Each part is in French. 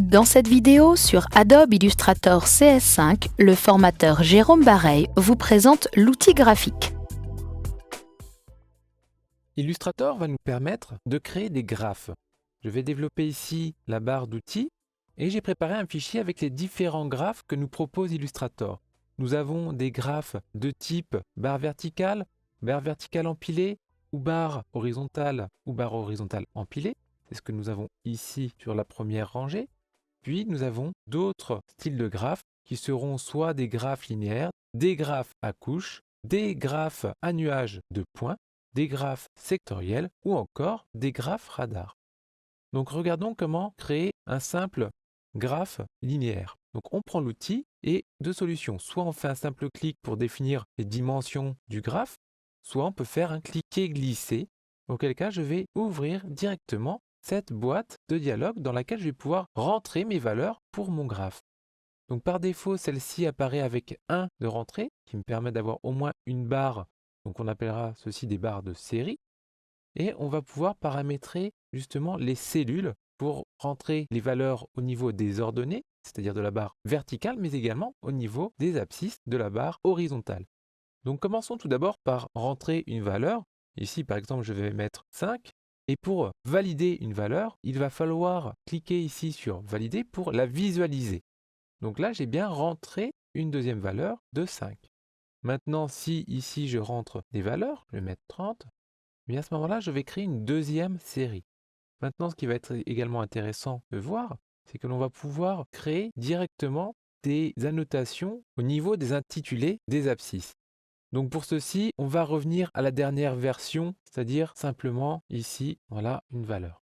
Dans cette vidéo sur Adobe Illustrator CS5, le formateur Jérôme Bareil vous présente l'outil graphique. Illustrator va nous permettre de créer des graphes. Je vais développer ici la barre d'outils et j'ai préparé un fichier avec les différents graphes que nous propose Illustrator. Nous avons des graphes de type barre verticale empilée ou barre horizontale empilée. C'est ce que nous avons ici sur la première rangée. Puis nous avons d'autres styles de graphes qui seront soit des graphes linéaires, des graphes à couches, des graphes à nuages de points, des graphes sectoriels ou encore des graphes radars. Donc regardons comment créer un simple graphe linéaire. Donc on prend l'outil et deux solutions. Soit on fait un simple clic pour définir les dimensions du graphe, soit on peut faire un cliquer-glisser, auquel cas je vais ouvrir directement cette boîte de dialogue dans laquelle je vais pouvoir rentrer mes valeurs pour mon graphe. Donc par défaut, celle-ci apparaît avec 1 de rentrée, qui me permet d'avoir au moins une barre. Donc on appellera ceci des barres de série. Et on va pouvoir paramétrer justement les cellules pour rentrer les valeurs au niveau des ordonnées, c'est-à-dire de la barre verticale, mais également au niveau des abscisses de la barre horizontale. Donc commençons tout d'abord par rentrer une valeur. Ici par exemple je vais mettre 5. Et pour valider une valeur, il va falloir cliquer ici sur valider pour la visualiser. Donc là j'ai bien rentré une deuxième valeur de 5. Maintenant si ici je rentre des valeurs, je vais mettre 30. Mais à ce moment-là, je vais créer une deuxième série. Maintenant, ce qui va être également intéressant de voir, c'est que l'on va pouvoir créer directement des annotations au niveau des intitulés des abscisses. Donc pour ceci, on va revenir à la dernière version, c'est-à-dire simplement ici, voilà une valeur.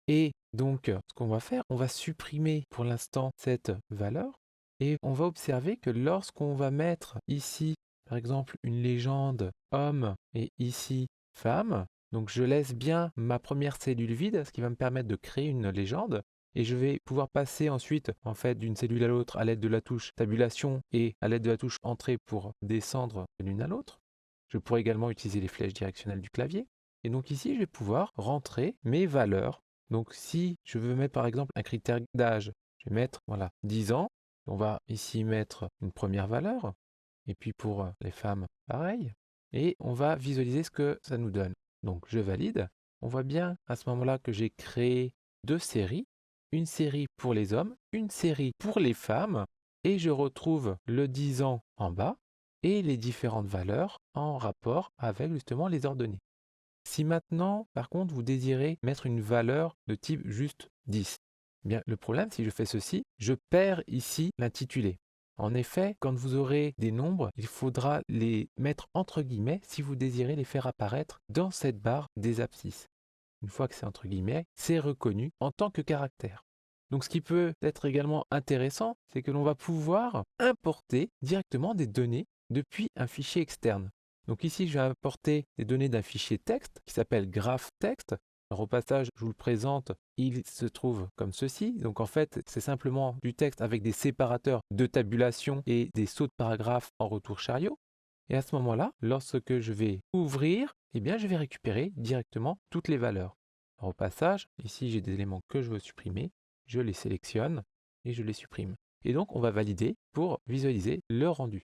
Et donc, ce qu'on va faire, on va supprimer pour l'instant cette valeur et on va observer que lorsqu'on va mettre ici, par exemple, une légende homme et ici femme, donc je laisse bien ma première cellule vide, ce qui va me permettre de créer une légende. Et je vais pouvoir passer ensuite en fait d'une cellule à l'autre à l'aide de la touche tabulation et à l'aide de la touche entrée pour descendre de l'une à l'autre. Je pourrais également utiliser les flèches directionnelles du clavier. Et donc ici, je vais pouvoir rentrer mes valeurs. Donc si je veux mettre par exemple un critère d'âge, je vais mettre voilà 10 ans. On va ici mettre une première valeur. Et puis pour les femmes, pareil. Et on va visualiser ce que ça nous donne. Donc je valide. On voit bien à ce moment-là que j'ai créé deux séries. Une série pour les hommes, une série pour les femmes. Et je retrouve le 10 ans en bas et les différentes valeurs en rapport avec justement les ordonnées. Si maintenant, par contre, vous désirez mettre une valeur de type juste 10, eh bien, le problème, si je fais ceci, je perds ici l'intitulé. En effet, quand vous aurez des nombres, il faudra les mettre entre guillemets si vous désirez les faire apparaître dans cette barre des abscisses. Une fois que c'est entre guillemets, c'est reconnu en tant que caractère. Donc ce qui peut être également intéressant, c'est que l'on va pouvoir importer directement des données depuis un fichier externe. Donc ici, je vais importer des données d'un fichier texte qui s'appelle GraphText. Alors au passage, je vous le présente, il se trouve comme ceci. Donc en fait, c'est simplement du texte avec des séparateurs de tabulation et des sauts de paragraphes en retour chariot. Et à ce moment-là, lorsque je vais ouvrir, eh bien, je vais récupérer directement toutes les valeurs. Alors, au passage, ici, j'ai des éléments que je veux supprimer. Je les sélectionne et je les supprime. Et donc, on va valider pour visualiser le rendu.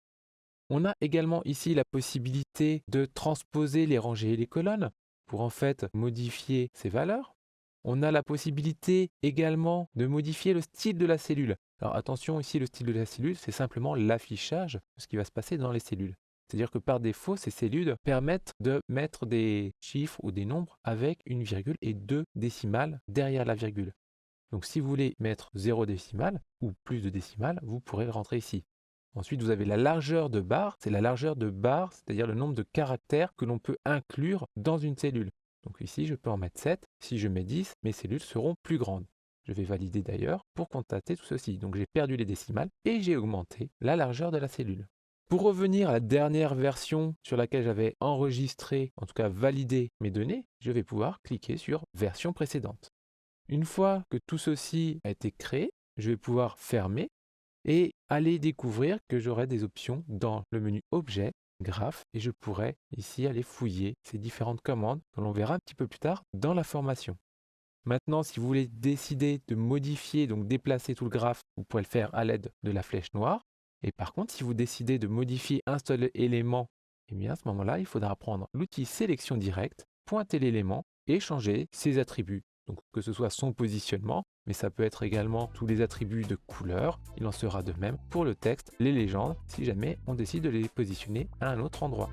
On a également ici la possibilité de transposer les rangées et les colonnes pour en fait modifier ces valeurs. On a la possibilité également de modifier le style de la cellule. Alors attention, ici le style de la cellule, c'est simplement l'affichage de ce qui va se passer dans les cellules. C'est-à-dire que par défaut, ces cellules permettent de mettre des chiffres ou des nombres avec une virgule et deux décimales derrière la virgule. Donc si vous voulez mettre 0 décimale ou plus de décimales, vous pourrez le rentrer ici. Ensuite, vous avez la largeur de barre. C'est la largeur de barre, c'est-à-dire le nombre de caractères que l'on peut inclure dans une cellule. Donc ici, je peux en mettre 7. Si je mets 10, mes cellules seront plus grandes. Je vais valider d'ailleurs pour constater tout ceci. Donc j'ai perdu les décimales et j'ai augmenté la largeur de la cellule. Pour revenir à la dernière version sur laquelle j'avais enregistré, en tout cas validé mes données, je vais pouvoir cliquer sur version précédente. Une fois que tout ceci a été créé, je vais pouvoir fermer et aller découvrir que j'aurai des options dans le menu Objet, Graphe, et je pourrai ici aller fouiller ces différentes commandes que l'on verra un petit peu plus tard dans la formation. Maintenant, si vous voulez décider de modifier, donc déplacer tout le graphe, vous pouvez le faire à l'aide de la flèche noire. Et par contre, si vous décidez de modifier un seul élément, eh bien à ce moment-là, il faudra prendre l'outil sélection directe, pointer l'élément et changer ses attributs. Donc que ce soit son positionnement, mais ça peut être également tous les attributs de couleur. Il en sera de même pour le texte, les légendes, si jamais on décide de les positionner à un autre endroit.